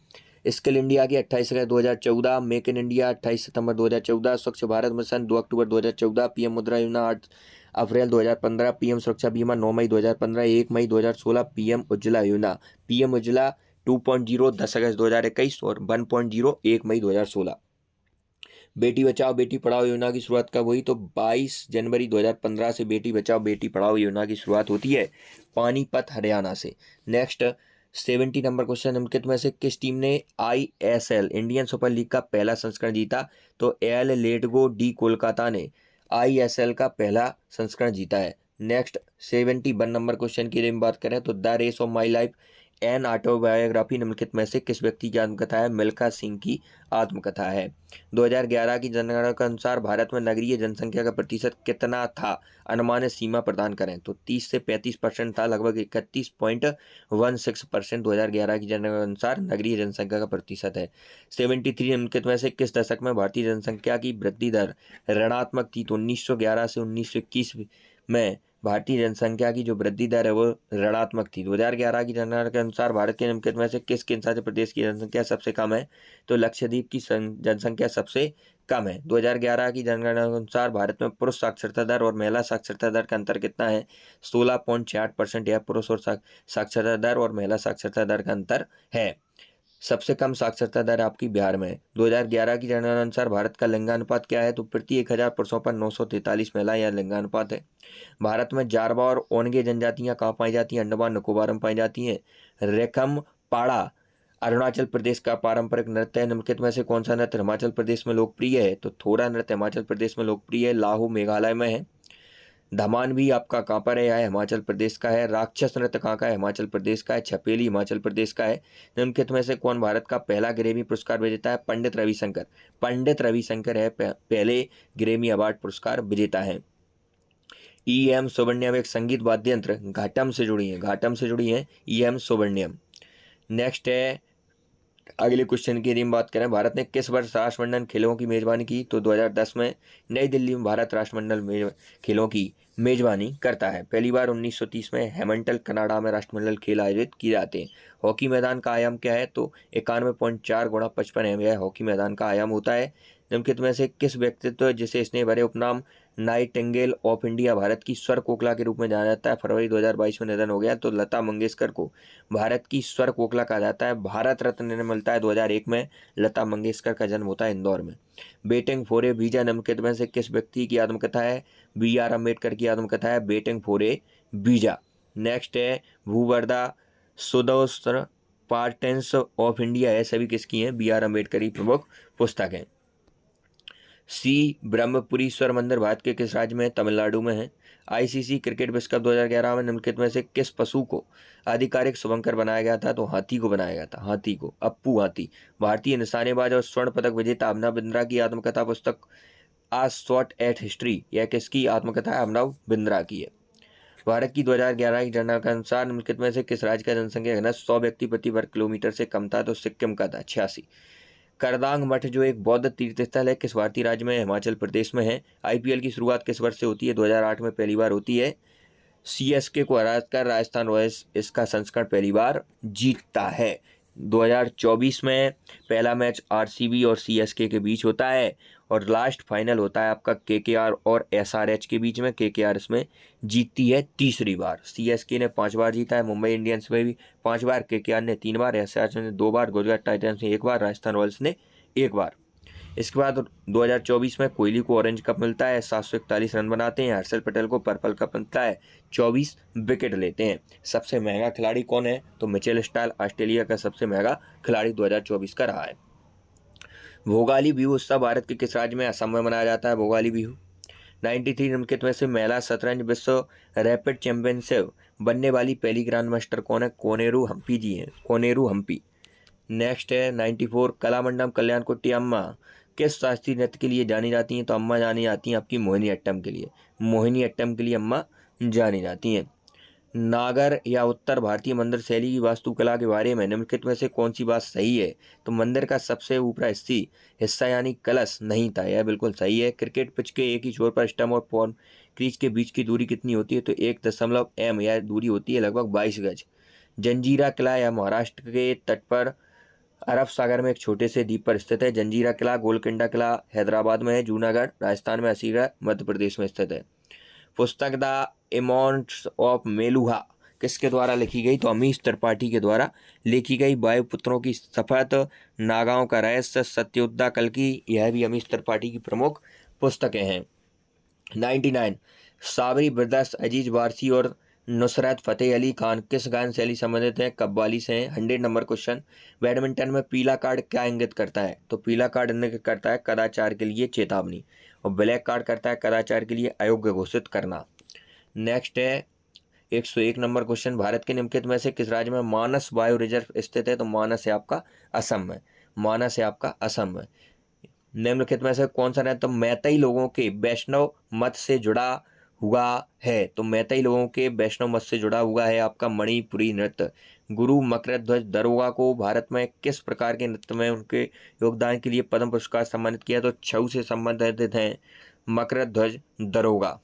स्किल इंडिया की 28 अगस्त 2014। मेक इन इंडिया 28 सितंबर 2014। स्वच्छ भारत मिशन 2 अक्टूबर 2014। PM मुद्रा योजना 8 अप्रैल 2015। PM सुरक्षा बीमा 9 मई 2015। 1 मई 2016 PM उज्ज्वला योजना। PM उज्ज्वला 2.0 10 अगस्त 2021 और 1.0 1 मई 2016। बेटी बचाओ बेटी पढ़ाओ योजना की शुरुआत कब हुई? तो 22 जनवरी 2015 से बेटी बचाओ बेटी पढ़ाओ योजना की शुरुआत होती है पानीपत हरियाणा से। नेक्स्ट 70 नंबर क्वेश्चन, निम्नलिखित में से किस टीम ने ISL इंडियन सुपर लीग का पहला संस्करण जीता? तो एल लेडगो डी कोलकाता ने ISL का पहला संस्करण जीता है। नेक्स्ट 71 नंबर क्वेश्चन की हम बात करें तो the race of my life an autobiography निम्नलिखित में से किस व्यक्ति की आत्मकथा है? मिल्खा सिंह की आत्मकथा है। 2011 की जनगणना के अनुसार भारत में नगरीय जनसंख्या का प्रतिशत कितना था? अनुमानित सीमा प्रदान करें तो 30 से 35% था, लगभग 31.16% 2011 की जनगणना के अनुसार नगरीय जनसंख्या का प्रतिशत है। 73 निम्नलिखित में से किस दशक में भारतीय जनसंख्या की वृद्धि दर ऋणात्मक थी? तो 1911 से 1921 में भारतीय जनसंख्या की जो वृद्धि दर है वो ऋणात्मक थी। 2011 की जनगणना के अनुसार भारत के निम्नलिखित में से किस केंद्र शासित प्रदेश की जनसंख्या सबसे कम है? तो लक्षद्वीप की जनसंख्या सबसे कम है। 2011 की जनगणना के अनुसार भारत में पुरुष साक्षरता दर और महिला साक्षरता दर का अंतर कितना है? 16.68% यह पुरुष और साक्षरता दर और महिला साक्षरता दर का अंतर है। सबसे कम साक्षरता दर आपकी बिहार में है। 2011 की जनगणना अनुसार भारत का लिंगानुपात क्या है? तो प्रति 1000 पुरुषों पर 943 महिला यह लिंगानुपात है। भारत में जारवा और ओनगे जनजातियां कहाँ पाई जाती हैं? अंडमान निकोबार में पाई जाती हैं। रेखम पाड़ा अरुणाचल प्रदेश का पारंपरिक नृत्य है। निम्नलिखित में से कौन सा नृत्य हिमाचल प्रदेश में लोकप्रिय है? तो थोड़ा नृत्य हिमाचल प्रदेश में लोकप्रिय है, लाहू मेघालय में है। धमान भी आपका कहाँ पर है? यह हिमाचल प्रदेश का है। राक्षस नृत्य कहाँ का है? हिमाचल प्रदेश का है। छपेली हिमाचल प्रदेश का है। निम्नलिखित में से कौन भारत का पहला ग्रेमी पुरस्कार विजेता है? पंडित रविशंकर। पंडित रविशंकर है पहले ग्रेमी अवार्ड पुरस्कार विजेता है। ई.एम. सुब्रमण्यम एक संगीत वाद्य यंत्र घाटम से जुड़ी है ई.एम. सुब्रमण्यम। नेक्स्ट है अगले क्वेश्चन की यदि हम बात करें, भारत ने किस वर्ष राष्ट्रमंडल खेलों की मेजबानी की? तो 2010 में नई दिल्ली में भारत राष्ट्रमंडल खेलों की मेजबानी करता है। पहली बार 1930 में हैमिल्टन कनाडा में राष्ट्रमंडल खेल आयोजित किए जाते हैं। हॉकी मैदान का आयाम क्या है? तो 91.4 गुणा 55 है, यह हॉकी मैदान का आयाम होता है। निम्नलिखित में से किस व्यक्तित्व जिसे स्नेह भरे उपनाम नाइटिंगेल ऑफ इंडिया भारत की स्वर कोकिला के रूप में जाना जाता है फरवरी 2022 में निधन हो गया? तो लता मंगेशकर को भारत की स्वर कोकिला कहा जाता है। भारत रत्न इन्हें मिलता है 2001 में। लता मंगेशकर का जन्म होता है इंदौर में। बेटिंग फोर ए बीजा निम्नलिखित में से किस व्यक्ति की आत्मकथा है? बी.आर. अम्बेडकर की आत्मकथा है बेटिंग फोर ए बीजा। नेक्स्ट है भूवर्दा सुदोस्त्र पार्टेंस ऑफ इंडिया है, सभी किसकी हैं? बी.आर. अम्बेडकर की प्रमुख पुस्तक है। सी ब्रह्मपुरीश्वर मंदिर भारत के किस राज्य में? तमिलनाडु में है। आईसीसी क्रिकेट विश्व कप 2011 में निम्नलिखित में से किस पशु को आधिकारिक शुभंकर बनाया गया था? तो हाथी को बनाया गया था, हाथी को, अप्पू हाथी। भारतीय निशानेबाज और स्वर्ण पदक विजेता अभिनव बिंद्रा की आत्मकथा पुस्तक आ शॉट एट हिस्ट्री, यह किसकी आत्मकथा है? अभिनव बिंद्रा की है। भारत की 2011 की जनगणना के अनुसार निम्नलिखित में से किस राज्य का जनसंख्या घनत्व 100 व्यक्ति प्रति वर्ग किलोमीटर से कम था? तो सिक्किम का था, 86। करदांग मठ जो एक बौद्ध तीर्थ स्थल है किस भारतीय राज्य में? हिमाचल प्रदेश में है। आईपीएल की शुरुआत किस वर्ष से होती है? 2008 में पहली बार होती है। सीएसके को हराकर राजस्थान रॉयल्स इसका संस्करण पहली बार जीतता है। 2024 में पहला मैच आरसीबी और सीएसके के बीच होता है और लास्ट फाइनल होता है आपका केकेआर और एसआरएच के बीच में। केकेआर इसमें जीतती है तीसरी बार। सीएसके ने 5 बार जीता है, मुंबई इंडियंस में भी 5 बार, केकेआर ने 3 बार, एसआरएच ने 2 बार, गुजरात टाइटंस ने 1 बार, राजस्थान रॉयल्स ने 1 बार। इसके बाद 2024 में कोहली को ऑरेंज कप मिलता है, 741 रन बनाते हैं। हर्षल पटेल को पर्पल कप मिलता है, 24 विकेट लेते हैं। सबसे महंगा खिलाड़ी कौन है? तो मिचेल स्टार्क ऑस्ट्रेलिया का सबसे महंगा खिलाड़ी 2024 का रहा है। भोगाली बिहू उत्सव भारत के किस राज्य में? असम में मनाया जाता है भोगाली बिहू। 93 निम्नलिखित में से महिला शतरंज विश्व रैपिड चैंपियनशिप बनने वाली पहली ग्रैंड मास्टर कौन है? कोनेरू हम्पी जी हैं, कोनेरू हम्पी। नेक्स्ट है 94 कलामंडलम कल्याणकुट्टी अम्मा किस शास्त्रीय नृत्य के लिए जानी जाती हैं? तो अम्मा जानी जाती हैं आपकी मोहिनी अट्टम के लिए, मोहिनी अट्टम के लिए अम्मा जानी जाती हैं। नागर या उत्तर भारतीय मंदिर शैली की वास्तुकला के बारे में निम्नलिखित में से कौन सी बात सही है? तो मंदिर का सबसे ऊपरी हिस्सा यानी कलश नहीं था, यह बिल्कुल सही है। क्रिकेट पिच के एक ही छोर पर स्टंप और पॉन क्रीज के बीच की दूरी कितनी होती है? तो 1.m यह दूरी होती है लगभग 22 गज। जंजीरा किला या महाराष्ट्र के तट पर अरब सागर में एक छोटे से द्वीप पर स्थित है। जंजीरा किला, गोलकुंडा किला हैदराबाद में है। जूनागढ़ राजस्थान में, असीगढ़ मध्य प्रदेश में स्थित है। पुस्तक द इमोन्ट्स ऑफ मेलुहा किसके द्वारा लिखी गई? तो अमीश त्रिपाठी के द्वारा लिखी गई। वायुपुत्रों की शपथ, नागाओं का रहस्य, सत्योद्धा कल्कि, यह भी अमीश त्रिपाठी की प्रमुख पुस्तकें हैं। 99 साबरी ब्रदर्स अजीज वारसी और नुसरत फ़तेह अली खान किस गायन शैली संबंधित है? कव्वाली से हैं। 100 नंबर क्वेश्चन, बैडमिंटन में पीला कार्ड क्या इंगित करता है? तो पीला कार्ड इंगित करता है कदाचार के लिए चेतावनी, और ब्लैक कार्ड करता है कदाचार के लिए अयोग्य घोषित करना। नेक्स्ट है 101 नंबर क्वेश्चन, भारत के निम्नलिखित में से किस राज्य में मानस बायो रिजर्व स्थित है? तो मानस है आपका असम में, मानस है आपका असम में। निम्नलिखित में से कौन सा नहीं? तो मैतई लोगों के वैष्णव मत से जुड़ा हुआ है। तो मैतई लोगों के वैष्णव मत से जुड़ा हुआ है आपका मणिपुरी नृत्य। गुरु मकरध्वज दरोगा को भारत में किस प्रकार के नृत्य में उनके योगदान के लिए पद्म पुरस्कार सम्मानित किया? तो छऊ से संबंधित हैं मकरध्वज दरोगा।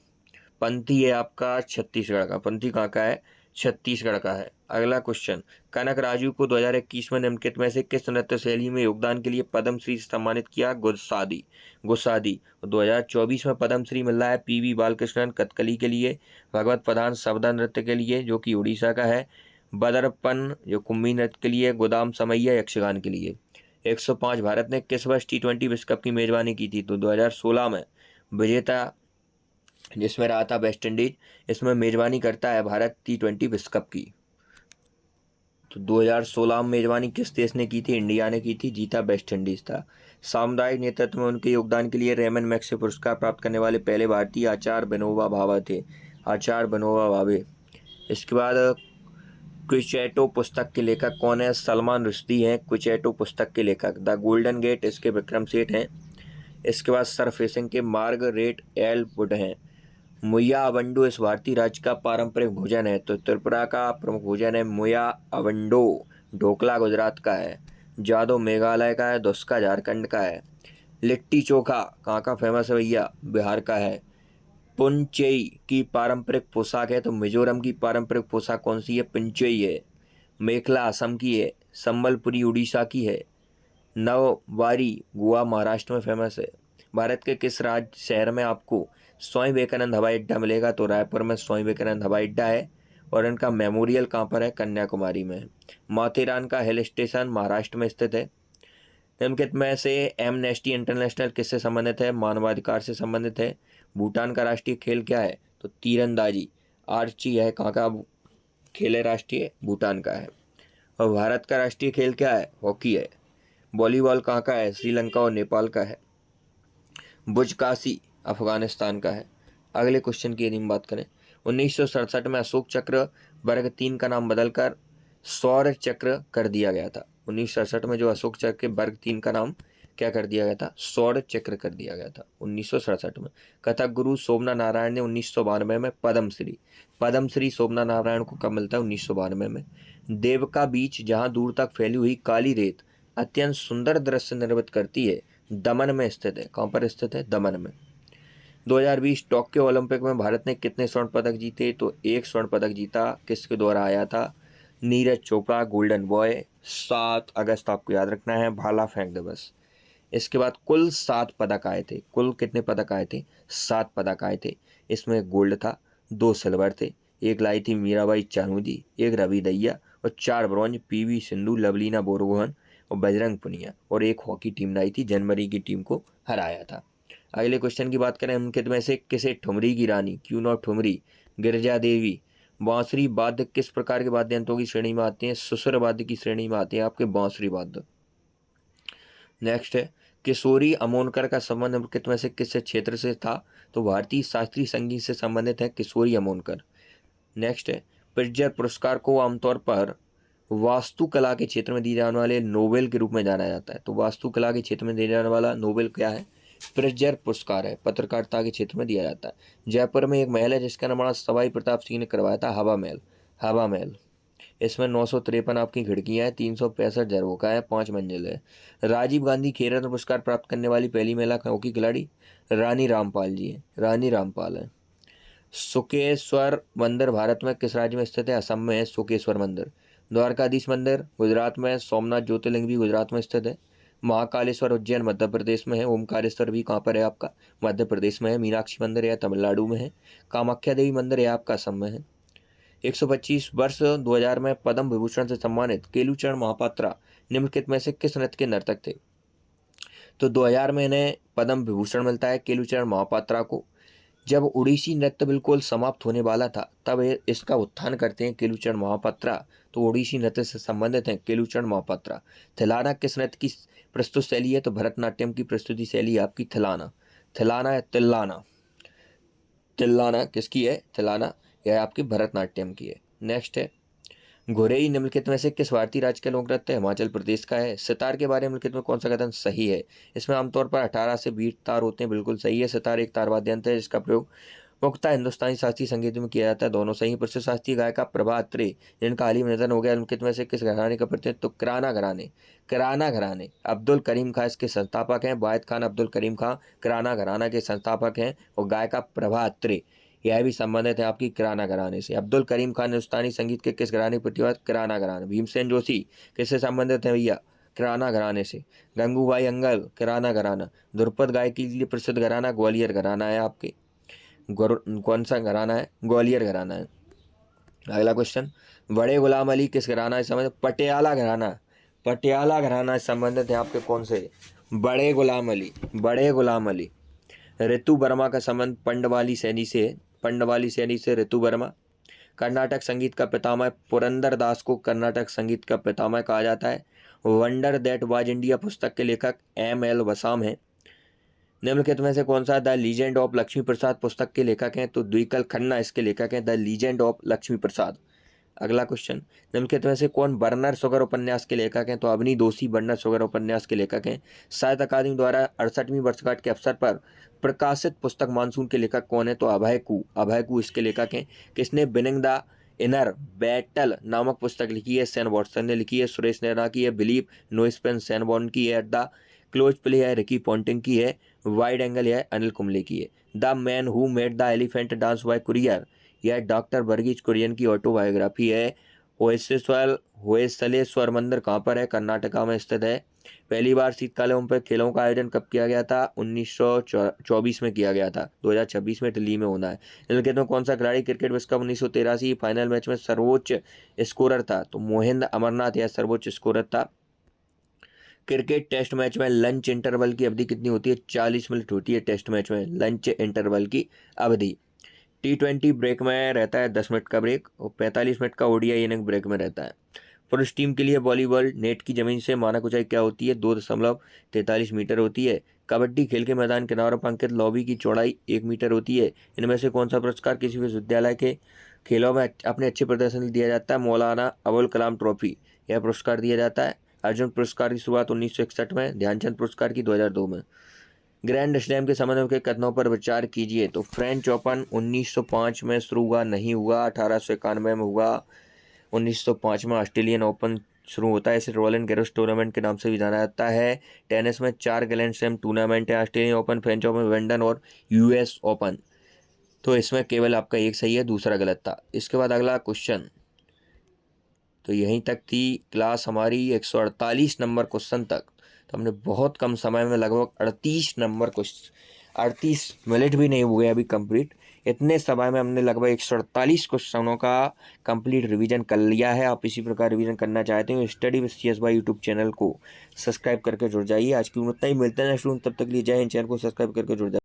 पंथी है आपका छत्तीसगढ़ का, पंथी कहाँ का है? छत्तीसगढ़ का है। अगला क्वेश्चन, कनक राजू को 2021 में निम्नलिखित में से किस नृत्य शैली में योगदान के लिए पद्मश्री से सम्मानित किया? गुस्सादी, गुस्सादी। 2024 में पद्मश्री मिल रहा है पीवी बालकृष्णन कथकली के लिए, भगवत प्रधान सबदा नृत्य के लिए जो कि उड़ीसा का है, बदरपन जो कुम्भी नृत्य के लिए, गोदाम समैया यक्षगान के लिए। 105, भारत ने किस वर्ष T20 विश्व कप की मेजबानी की थी? तो 2016 में। विजेता जिसमें रहा था वेस्ट इंडीज, इसमें मेजबानी करता है भारत T20 विश्व कप की। तो 2016 में मेजबानी किस देश ने की थी? इंडिया ने की थी, जीता वेस्ट इंडीज था। सामुदायिक नेतृत्व में उनके योगदान के लिए रेमन मैग्सेसे पुरस्कार प्राप्त करने वाले पहले भारतीय आचार्य विनोबा भावे थे, आचार्य विनोबा भावे। इसके बाद क्विचैटो पुस्तक के लेखक कौन है? सलमान रुश्दी हैं क्विचैटो पुस्तक के लेखक। द गोल्डन गेट इसके विक्रम सेठ हैं। इसके बाद सरफेसिंग के मार्गरेट एल वुड हैं। मुया अवंडो इस भारतीय राज्य का पारंपरिक भोजन है। तो त्रिपुरा का प्रमुख भोजन है मुया अवंडो, ढोकला गुजरात का है, जादो मेघालय का है, दुस्का झारखंड का है। लिट्टी चोखा कहाँ का फेमस है भैया? बिहार का है। पुंचेई की पारंपरिक पोशाक है। तो मिजोरम की पारंपरिक पोशाक कौन सी है? पुंचेई है। मेखला असम की है, संबलपुरी उड़ीसा की है, नववारी गोवा महाराष्ट्र में फेमस है। भारत के किस राज्य शहर में आपको स्वामी विवेकानंद हवाई अड्डा मिलेगा? तो रायपुर में स्वामी विवेकानंद हवाई अड्डा है। और इनका मेमोरियल कहाँ पर है? कन्याकुमारी में। माथेरान का हिल स्टेशन महाराष्ट्र में स्थित है। निम्नलिखित में से एमनेस्टी इंटरनेशनल किससे संबंधित है? मानवाधिकार से संबंधित है। भूटान का राष्ट्रीय खेल क्या है? तो तीरंदाजी, आर्ची है। कहाँ का खेल है राष्ट्रीय? भूटान का है। और भारत का राष्ट्रीय खेल क्या है? हॉकी है। वॉलीबॉल कहाँ का है? श्रीलंका और नेपाल का है। बुजकाशी अफगानिस्तान का है। अगले क्वेश्चन की यदि हम बात करें, 1967 में अशोक चक्र वर्ग 3 का नाम बदलकर सौर चक्र कर दिया गया था। 1967 में जो अशोक चक्र के वर्ग 3 का नाम क्या कर दिया गया था? सौर चक्र कर दिया गया था 1967 में। कथक गुरु शोभना नारायण ने 1992 में पद्मश्री शोभना नारायण को कब मिलता है? 1992 में। देव का बीच जहाँ दूर तक फैली हुई काली रेत अत्यंत सुंदर दृश्य निर्मित करती है, दमन में स्थित है। कहाँ पर स्थित है? दमन में। 2020 टोक्यो ओलंपिक में भारत ने कितने स्वर्ण पदक जीते? तो 1 स्वर्ण पदक जीता। किसके द्वारा आया था? Neeraj Chopra, golden boy. 7 अगस्त आपको याद रखना है, भाला फेंक दिवस। इसके बाद कुल 7 पदक आए थे। कुल कितने पदक आए थे? 7 पदक आए थे। इसमें गोल्ड था, 2 सिल्वर थे, एक लाई थी मीराबाई चानूदी, एक रवि दहिया और 4 ब्रॉन्ज पीवी सिंधु, लवलीना बोरगोहन और बजरंग पुनिया, और एक हॉकी टीम लाई थी, जनवरी की टीम को हराया था। अगले क्वेश्चन की बात करें, उनके में से किसे ठुमरी की रानी, क्यों नॉट ठुमरी, गिरजा देवी। बांसुरी वाद्य किस प्रकार के वाद्य यंत्रों की श्रेणी में आते हैं? सुसुर वाद्य की श्रेणी में आते हैं आपके बांसुरी वाद्य। नेक्स्ट है, किशोरी अमोनकर का संबंध निम्नलिखित में से किस क्षेत्र से था? तो भारतीय शास्त्रीय संगीत से संबंधित है किशोरी अमोनकर। नेक्स्ट है, प्रिट्जर पुरस्कार को आमतौर पर वास्तुकला के क्षेत्र में दिए जाने वाले नोबेल के रूप में जाना जाता है। तो वास्तुकला के क्षेत्र में दिया जाने वाला नोबेल क्या है? प्रिट्जर पुरस्कार है। पत्रकारिता के क्षेत्र में दिया जाता है। जयपुर में एक महल है जिसका निर्माण सवाई प्रताप सिंह ने करवाया था, हवा महल। हवा महल। इसमें 953 आपकी खिड़कियाँ हैं, 365 झरोखा है, 5 मंजिल है। राजीव गांधी खेल रत्न पुरस्कार प्राप्त करने वाली पहली महिला हॉकी खिलाड़ी रानी रामपाल जी है, रानी रामपाल है। सुकेश्वर मंदिर भारत में किस राज्य में स्थित है? असम में है सुकेश्वर मंदिर। द्वारकाधीश मंदिर गुजरात में है। सोमनाथ ज्योतिर्लिंग भी गुजरात में स्थित है। महाकालेश्वर उज्जैन मध्य प्रदेश में है। ओमकारेश्वर भी कहाँ पर है? आपका मध्य प्रदेश में है। मीनाक्षी मंदिर है तमिलनाडु में है। कामाख्या देवी मंदिर है आपका असम में है। 125 वर्ष 2000 में पद्म विभूषण से सम्मानित केलूचरण महापात्रा निम्नलिखित में से किस नृत्य के नर्तक थे? तो 2000 में इन्हें पद्म विभूषण मिलता है केलूचरण महापात्रा को। जब उड़ीसी नृत्य बिल्कुल समाप्त होने वाला था तब इसका उत्थान करते हैं केलूचरण महापात्रा। तो उड़ीसी नृत्य से संबंधित हैं केलूचरण महापात्रा। थिलाना किस नृत्य की प्रस्तुत शैली है? तो भरतनाट्यम की प्रस्तुति शैली आपकी थिलाना। थिलाना है तिल्लाना। तिल्लाना किसकी है? तिलाना यह आपकी भरतनाट्यम की है। नेक्स्ट है, घुरेई निम्नलिखित में से किस भारतीय राज्य का लोक नृत्य है? हिमाचल प्रदेश का है। सितार के बारे में निम्नलिखित में कौन सा कथन सही है? इसमें आमतौर पर 18 से 20 तार होते हैं, बिल्कुल सही है। सितार एक तार वाद्य यंत्र है जिसका प्रयोग मुख्यतः हिंदुस्तानी शास्त्रीय संगीत में किया जाता है, दोनों सही। प्रसिद्ध शास्त्रीय गायिका प्रभा अत्रे जिनका हाल ही में निधन हो गया, निम्नलिखित में से किस घराने का प्रतिनिधित्व? तो किराना घराने। किराना घराने। अब्दुल करीम खां इसके संस्थापक हैं, वाहिद खान अब्दुल करीम खां किराना घराना के संस्थापक हैं, और गायिका प्रभा अत्रे यह भी संबंधित है आपकी किराना घराने से। अब्दुल करीम खान हिंदुस्तानी संगीत के किस घराने की प्रतिभा? किराना घराना। भीमसेन जोशी किससे संबंधित है भैया? किराना घराने से। गंगूबाई अंगल किराना घराना। ध्रुपद गायकी के लिए प्रसिद्ध घराना ग्वालियर घराना है आपके। कौन सा घराना है? ग्वालियर घराना है। अगला क्वेश्चन, बड़े गुलाम अली किस घराना से संबंधित? पटियाला घराना। पटियाला घराना से संबंधित है आपके कौन से? बड़े गुलाम अली। बड़े गुलाम अली। ऋतु वर्मा का संबंध पंडवाली सैनी से है। पंडवाली सैनी से ऋतु वर्मा। कर्नाटक संगीत का पितामह पुरंदर दास को कर्नाटक संगीत का पितामह कहा जाता है। वंडर दैट वाज इंडिया पुस्तक के लेखक M.L. वसाम हैं। निम्नलिखित में से कौन सा द लीजेंड ऑफ लक्ष्मी प्रसाद पुस्तक के लेखक हैं? तो द्विकल खन्ना इसके लेखक हैं, द लीजेंड ऑफ लक्ष्मी प्रसाद। अगला क्वेश्चन, निम्नलिखित में से कौन बर्नर शुगर उपन्यास के लेखक हैं? तो अवनी दोषी बर्नर शुगर उपन्यास के लेखक हैं। साहित्य अकादमी द्वारा 68वीं वर्षगांठ के अवसर पर प्रकाशित पुस्तक मानसून के लेखक कौन है? तो अभय कू। अभय कू इसके लेखक हैं। किसने विनिंग द इनर बैटल नामक पुस्तक लिखी है? सेन वॉटसन ने लिखी है। सुरेश नैना की है। बिलीव नो स्पेन सैनबॉर्न की है। द क्लोज प्ले है रिकी पॉन्टिंग की है। वाइड एंगल है अनिल कुंबले की है। The man who made the elephant dance bye courier यह डॉक्टर वर्गीज कुरियन की ऑटोबायोग्राफी है। होयसलेश्वर मंदिर कहाँ पर है? कर्नाटका में स्थित है। पहली बार शीतकालीन ओलंपिक खेलों का आयोजन कब किया गया था? 1924 में किया गया था। 2026 में दिल्ली में होना है। निम्नलिखित में कौन सा खिलाड़ी क्रिकेट विश्व कप 1983 फाइनल मैच में सर्वोच्च स्कोरर था? तो मोहिंद्र अमरनाथ यह सर्वोच्च स्कोरर था। क्रिकेट टेस्ट मैच में लंच इंटरवल की अवधि कितनी होती है? 40 मिनट होती है टेस्ट मैच में लंच इंटरवल की अवधि। T20 ब्रेक में रहता है 10 मिनट का ब्रेक, और 45 मिनट का ODI इनिंग ब्रेक में रहता है। पुरुष टीम के लिए वॉलीबॉल नेट की जमीन से मानक ऊंचाई क्या होती है? 2.43 मीटर होती है। कबड्डी खेल के मैदान किनारों पर अंकित लॉबी की चौड़ाई 1 मीटर होती है। इनमें से कौन सा पुरस्कार किसी विश्वविद्यालय के खेलों में अपने अच्छे प्रदर्शन दिया जाता है? मौलाना अबुल कलाम ट्रॉफी यह पुरस्कार दिया जाता है। अर्जुन पुरस्कार की शुरुआत 1961 में, ध्यानचंद पुरस्कार की 2002 में। ग्रैंड स्लैम के संबंध के कथनों पर विचार कीजिए। तो फ्रेंच ओपन 1905 में शुरू हुआ नहीं हुआ, 1891 में हुआ। 1905 में ऑस्ट्रेलियन ओपन शुरू होता है, इसे रोलैंड गैरोस टूर्नामेंट के नाम से भी जाना जाता है। टेनिस में 4 ग्रैंड स्लैम टूर्नामेंट है, Australian open, French open, Wimbledon और US ओपन। तो इसमें केवल आपका एक सही है, दूसरा गलत था। इसके बाद अगला क्वेश्चन, तो यहीं तक थी क्लास हमारी 148 नंबर क्वेश्चन तक। तो हमने बहुत कम समय में लगभग 38 नंबर क्वेश्चन, 38 मिनट भी नहीं हुए अभी कंप्लीट, इतने समय में हमने लगभग 148 क्वेश्चनों का कंप्लीट रिवीजन कर लिया है। आप इसी प्रकार रिवीजन करना चाहते हो study with CS by YouTube channel को सब्सक्राइब करके जुड़ जाइए। आज की उतना ही, मिलते हैं नेक्स्ट, तब तक लिए जय हिंद। चैनल को सब्सक्राइब करके जुड़ जाइए।